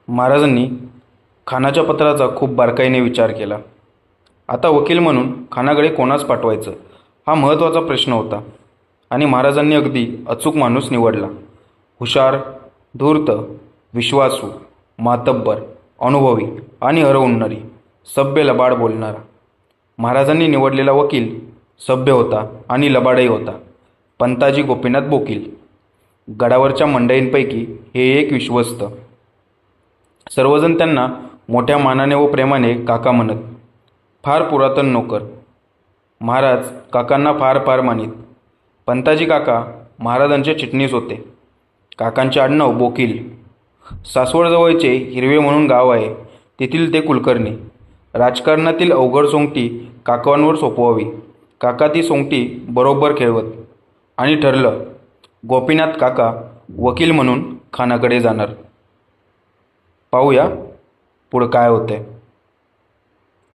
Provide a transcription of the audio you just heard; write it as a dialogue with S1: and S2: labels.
S1: महाराजांनी खानाच्या पत्राचा खूप बारकाईने विचार केला. आता वकील म्हणून खानाकडे कोणास पाठवायचं हा महत्त्वाचा प्रश्न होता आणि महाराजांनी अगदी अचूक माणूस निवडला. हुशार, धूर्त, विश्वासू, मातब्बर, अनुभवी आणि हरहुन्नरी, सभ्य लबाड बोलणारा. महाराजांनी निवडलेला वकील सभ्य होता आणि लबाडही होता. पंताजी गोपीनाथ बोकील. गडावरच्या मंडळींपैकी हे एक विश्वस्त. सर्वजण त्यांना मोठ्या मानाने व प्रेमाने काका म्हणत. फार पुरातन नोकर. महाराज काकांना फार फार मानीत. पंताजी काका महाराजांचे चिटणीस होते. काकांचे आडनाव बोकील. सासवडजवळचे हिरवे म्हणून गाव आहे, तेथील ते कुलकर्णी. राजकारणातील अवघड सोंगटी काकांवर सोपवावी. काका ती सोंगटी बरोबर खेळवत. आणि ठरलं, गोपीनाथ काका वकील म्हणून खानाकडे जाणार. पाहूया पुढं काय होतंय.